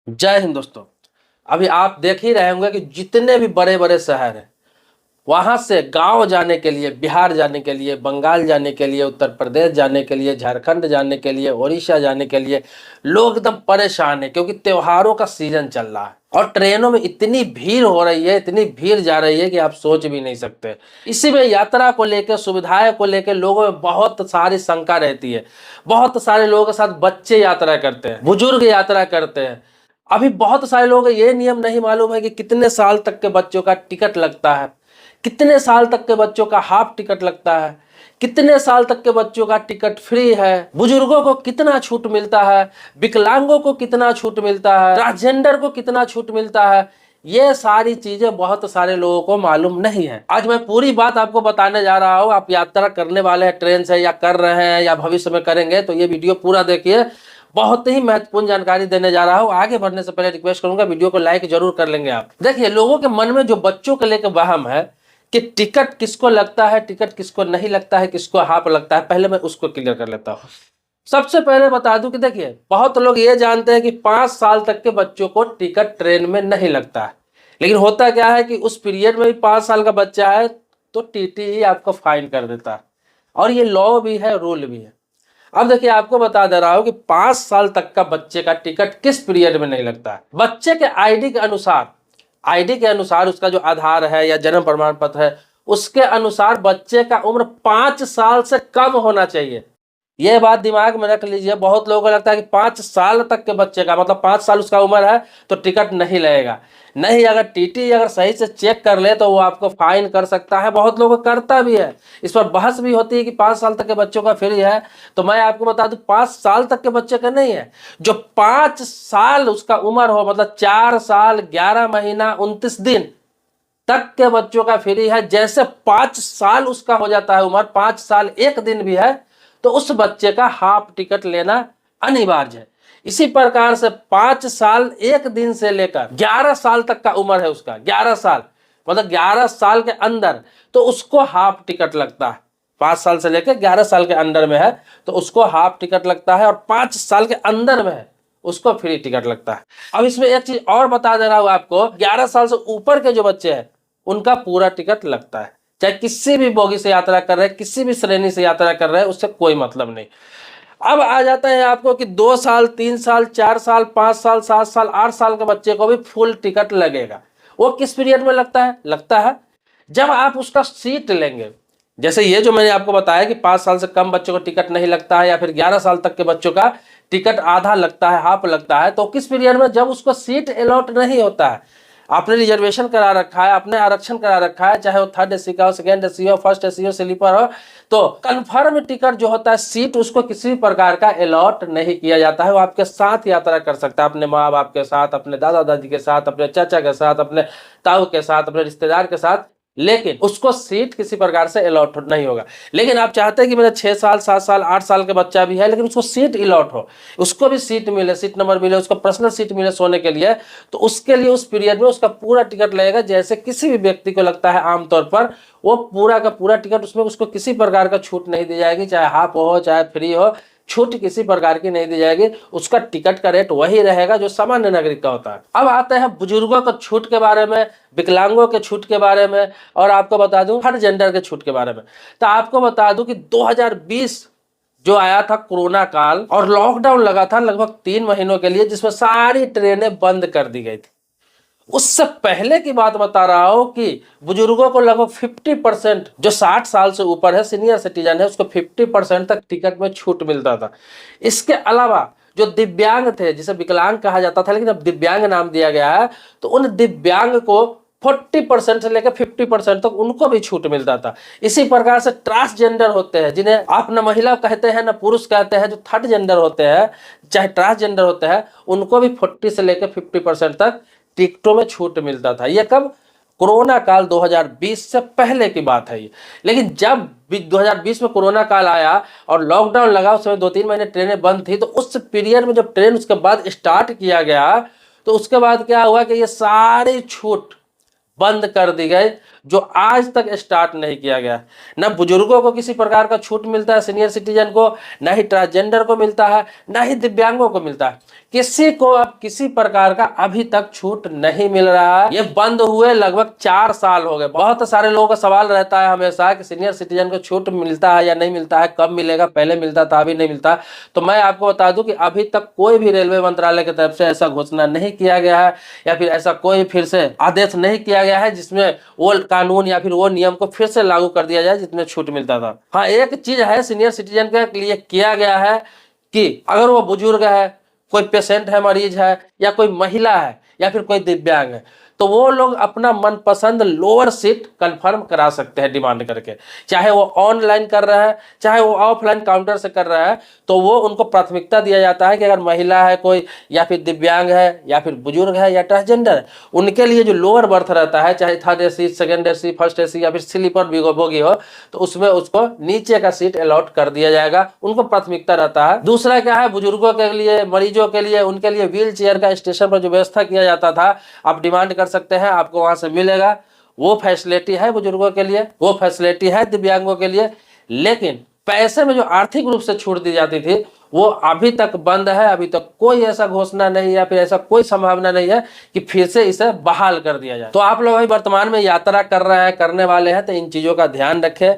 जय हिंद दोस्तों। अभी आप देख ही रहे होंगे कि जितने भी बड़े बड़े शहर हैं वहां से गांव जाने के लिए, बिहार जाने के लिए, बंगाल जाने के लिए, उत्तर प्रदेश जाने के लिए, झारखंड जाने के लिए, उड़ीसा जाने के लिए लोग एकदम परेशान है क्योंकि त्योहारों का सीजन चल रहा है और ट्रेनों में इतनी भीड़ हो रही है, इतनी भीड़ जा रही है कि आप सोच भी नहीं सकते। इसी में यात्रा को लेकर, सुविधाएं को लेकर लोगों में बहुत सारी शंका रहती है। बहुत सारे लोगों के साथ बच्चे यात्रा करते हैं, बुजुर्ग यात्रा करते हैं। अभी बहुत सारे लोग ये नियम नहीं मालूम है कि कितने साल तक के बच्चों का टिकट लगता है, कितने साल तक के बच्चों का हाफ टिकट लगता है, कितने साल तक के बच्चों का टिकट फ्री है, बुजुर्गों को कितना छूट मिलता है, विकलांगों को कितना छूट मिलता है, ट्रांसजेंडर को कितना छूट मिलता है। ये सारी चीजें बहुत सारे लोगों को मालूम नहीं है। आज मैं पूरी बात आपको बताने जा रहा हूं। आप यात्रा करने वाले हैं ट्रेन से, या कर रहे हैं या भविष्य में करेंगे, तो ये वीडियो पूरा देखिए। बहुत ही महत्वपूर्ण जानकारी देने जा रहा हूं। आगे बढ़ने से पहले रिक्वेस्ट करूंगा, वीडियो को लाइक जरूर कर लेंगे आप। देखिए, लोगों के मन में जो बच्चों को लेकर वहम है कि टिकट किसको लगता है, टिकट किसको नहीं लगता है, किसको हाफ लगता है, पहले मैं उसको क्लियर कर लेता हूं। सबसे पहले बता दूं कि देखिए, बहुत लोग ये जानते हैं कि 5 साल तक के बच्चों को टिकट ट्रेन में नहीं लगता है। लेकिन होता क्या है कि उस पीरियड में भी 5 साल का बच्चा है तो टीटी ही आपको फाइन कर देता है, और ये लॉ भी है, रूल भी है। अब देखिए, आपको बता दे रहा हूं कि 5 साल तक का बच्चे का टिकट किस पीरियड में नहीं लगता है। बच्चे के आईडी के अनुसार उसका जो आधार है या जन्म प्रमाण पत्र है, उसके अनुसार बच्चे का उम्र 5 साल से कम होना चाहिए। यह बात दिमाग में रख लीजिए। बहुत लोगों को लगता है कि 5 साल तक के बच्चे का मतलब 5 साल उसका उम्र है तो टिकट नहीं लगेगा। नहीं, अगर टीटी अगर सही से चेक कर ले तो वो आपको फाइन कर सकता है। बहुत लोगों को करता भी है। इस पर बहस भी होती है कि 5 साल तक के बच्चों का फ्री है। तो मैं आपको बता दूं, 5 साल तक के बच्चे का नहीं है। जो 5 साल उसका उम्र हो, मतलब 4 साल 11 महीना 29 दिन तक के बच्चों का फ्री है। जैसे 5 साल उसका हो जाता है उम्र, 5 साल 1 दिन भी है, तो उस बच्चे का हाफ टिकट लेना अनिवार्य है। इसी प्रकार से 5 साल 1 दिन से लेकर 11 साल तक का उम्र है उसका, 11 साल मतलब 11 साल के अंदर, तो उसको हाफ टिकट लगता है। 5 साल से लेकर 11 साल के अंदर में है तो उसको हाफ टिकट लगता है, और 5 साल के अंदर में है उसको फ्री टिकट लगता है। अब इसमें एक चीज और बता दे रहा हूं आपको, 11 साल से ऊपर के जो बच्चे हैं उनका पूरा टिकट लगता है। चाहे किसी भी बोगी से यात्रा कर रहे हैं, किसी भी श्रेणी से यात्रा कर रहे हैं, उससे कोई मतलब नहीं। अब आ जाता है आपको कि 2 साल 3 साल 4 साल 5 साल 7 साल 8 साल के बच्चे को भी फुल टिकट लगेगा। वो किस पीरियड में लगता है जब आप उसका सीट लेंगे। जैसे ये जो मैंने आपको बताया कि 5 साल से कम बच्चों को टिकट नहीं लगता है, या फिर 11 साल तक के बच्चों का टिकट आधा लगता है, हाफ लगता है, तो किस पीरियड में, जब उसको सीट अलॉट नहीं होता है। आपने रिजर्वेशन करा रखा है, आपने आरक्षण करा रखा है, चाहे वो 3rd एसी का हो, 2nd एसी हो, 1st एसी हो, स्लीपर हो, तो कंफर्म टिकट जो होता है, सीट, उसको किसी प्रकार का अलॉट नहीं किया जाता है। वो आपके साथ यात्रा कर सकता है, अपने माँ बाप के साथ, अपने दादा दादी के साथ, अपने चाचा के साथ, अपने ताऊ के साथ, अपने रिश्तेदार के साथ, लेकिन उसको सीट किसी प्रकार से अलॉट नहीं होगा। लेकिन आप चाहते हैं कि मेरा 6 साल 7 साल 8 साल का बच्चा भी है, लेकिन उसको सीट अलॉट हो, उसको भी सीट मिले, सीट नंबर मिले, उसको पर्सनल सीट मिले सोने के लिए, तो उसके लिए उस पीरियड में उसका पूरा टिकट लगेगा। जैसे किसी भी व्यक्ति को लगता है आमतौर पर, वो पूरा का पूरा टिकट, उसमें उसको किसी प्रकार का छूट नहीं दी जाएगी। चाहे हाफ हो चाहे फ्री हो, छूट किसी प्रकार की नहीं दी जाएगी। उसका टिकट का रेट वही रहेगा जो सामान्य नागरिक का होता है। अब आते हैं बुजुर्गों के छूट के बारे में, विकलांगों के छूट के बारे में, और आपको बता दूं थर्ड जेंडर के छूट के बारे में। तो आपको बता दूं कि 2020 जो आया था कोरोना काल, और लॉकडाउन लगा था लगभग 3 महीनों के लिए, जिसमें सारी ट्रेनें बंद कर दी गई थी। उससे पहले की बात बता रहा हूं कि बुजुर्गों को लगभग 50%, जो 60 साल से ऊपर है, सीनियर सिटीजन है, उसको 50% तक टिकट में छूट मिलता था। इसके अलावा जो दिव्यांग थे, जिसे विकलांग कहा जाता था लेकिन अब दिव्यांग नाम दिया गया है, तो उन दिव्यांग को 40% से लेकर 50% तक उनको भी छूट मिलता था। इसी प्रकार से ट्रांसजेंडर होते हैं, जिन्हें आप न महिला कहते हैं न पुरुष कहते हैं, जो थर्ड जेंडर होते हैं, चाहे ट्रांसजेंडर होते हैं, उनको भी 40 से लेकर 50% तक टिकटों में छूट मिलता था। यह कब? कोरोना काल 2020 से पहले की बात है ये। लेकिन जब 2020 में कोरोना काल आया और लॉकडाउन लगा, उस समय 2-3 महीने ट्रेनें बंद थी, तो उस पीरियड में जब ट्रेन उसके बाद स्टार्ट किया गया, तो उसके बाद क्या हुआ कि ये सारी छूट बंद कर दी गई। जो आज तक स्टार्ट नहीं किया गया। न बुजुर्गों को किसी प्रकार का छूट मिलता है, सीनियर सिटीजन को, न ही ट्रांसजेंडर को मिलता है, न ही दिव्यांगों को मिलता है। किसी को अब किसी प्रकार का अभी तक छूट नहीं मिल रहा है। ये बंद हुए लगभग 4 साल हो गए। बहुत सारे लोगों का सवाल रहता है हमेशा कि सीनियर सिटीजन को छूट मिलता है या नहीं मिलता है, कब मिलेगा, पहले मिलता था अभी नहीं मिलता। तो मैं आपको बता दूं कि अभी तक कोई भी रेलवे मंत्रालय की तरफ से ऐसा घोषणा नहीं किया गया है या फिर ऐसा कोई फिर से आदेश नहीं किया गया है जिसमें वो कानून या फिर वो नियम को फिर से लागू कर दिया जाए जिसमें छूट मिलता था। हाँ, एक चीज है सीनियर सिटीजन के लिए किया गया है कि अगर वो बुजुर्ग है, कोई पेशेंट है, मरीज है, या कोई महिला है, या फिर कोई दिव्यांग है, तो वो लोग अपना मनपसंद लोअर सीट कंफर्म करा सकते हैं डिमांड करके। चाहे वो ऑनलाइन कर रहा है, चाहे वो ऑफलाइन काउंटर से कर रहा है, तो वो उनको प्राथमिकता दिया जाता है कि अगर महिला है कोई, या फिर दिव्यांग है, या फिर बुजुर्ग है, या ट्रांसजेंडर है, उनके लिए जो लोअर बर्थ रहता है, चाहे third AC, second AC, first AC या फिर स्लीपर बोगी हो, तो उसमें उसको नीचे का सीट अलॉट कर दिया जाएगा, उनको प्राथमिकता रहता है। दूसरा क्या है, बुजुर्गों के लिए, मरीजों के लिए, उनके लिए व्हील चेयर का स्टेशन पर जो व्यवस्था किया जाता था, आप डिमांड कर सकते हैं, आपको वहां से मिलेगा। वो फैसिलिटी है बुजुर्गों के लिए, वो फैसिलिटी है दिव्यांगों के लिए। लेकिन पैसे में जो आर्थिक रूप से छूट दी जाती थी वो अभी तक बंद है। अभी तक कोई ऐसा घोषणा नहीं या फिर ऐसा कोई संभावना नहीं है कि फिर से इसे बहाल कर दिया जाए। तो आप लोग अभी वर्तमान में यात्रा कर रहे हैं, करने वाले हैं, तो इन चीजों का ध्यान रखें।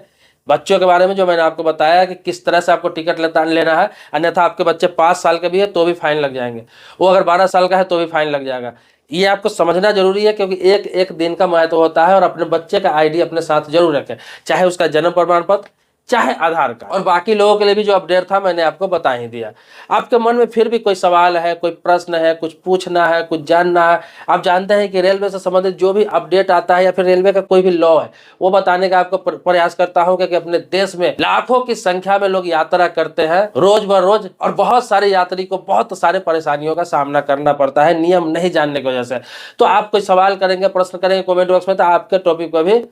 बच्चों के बारे में जो मैंने आपको बताया कि किस तरह से आपको टिकट लेना है, अन्यथा आपके बच्चे 5 साल के भी है तो भी फाइन लग जाएंगे, वो अगर 12 साल का है तो भी फाइन लग जाएगा। ये आपको समझना जरूरी है क्योंकि एक एक दिन का महत्व होता है। और अपने बच्चे का आईडी अपने साथ जरूर रखें, चाहे उसका जन्म प्रमाण पत्र, चाहे आधार कार्ड। और बाकी लोगों के लिए भी जो अपडेट था मैंने आपको बता ही दिया। आपके मन में फिर भी कोई सवाल है, कोई प्रश्न है, कुछ पूछना है, कुछ जानना है, आप जानते हैं कि रेलवे से संबंधित जो भी अपडेट आता है या फिर रेलवे का कोई भी लॉ है, वो बताने का आपको प्रयास करता हूं क्योंकि अपने देश में लाखों की संख्या में लोग यात्रा करते हैं रोज ब रोज, और बहुत सारे यात्री को बहुत सारे परेशानियों का सामना करना पड़ता है नियम नहीं जानने की वजह से। तो आप कोई सवाल करेंगे, प्रश्न करेंगे कमेंट बॉक्स में, तो आपके टॉपिक पर भी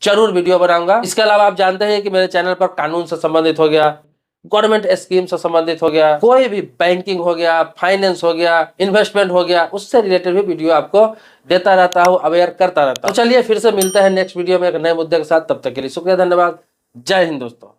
जरूर वीडियो बनाऊंगा। इसके अलावा आप जानते हैं कि मेरे चैनल पर कानून से संबंधित हो गया, गवर्नमेंट स्कीम से संबंधित हो गया, कोई भी बैंकिंग हो गया, फाइनेंस हो गया, इन्वेस्टमेंट हो गया, उससे रिलेटेड भी वीडियो आपको देता रहता हूं, अवेयर करता रहता हूं। तो चलिए फिर से मिलते हैं नेक्स्ट वीडियो में एक नए मुद्दे के साथ। तब तक के लिए शुक्रिया, धन्यवाद, जय हिंद दोस्तों।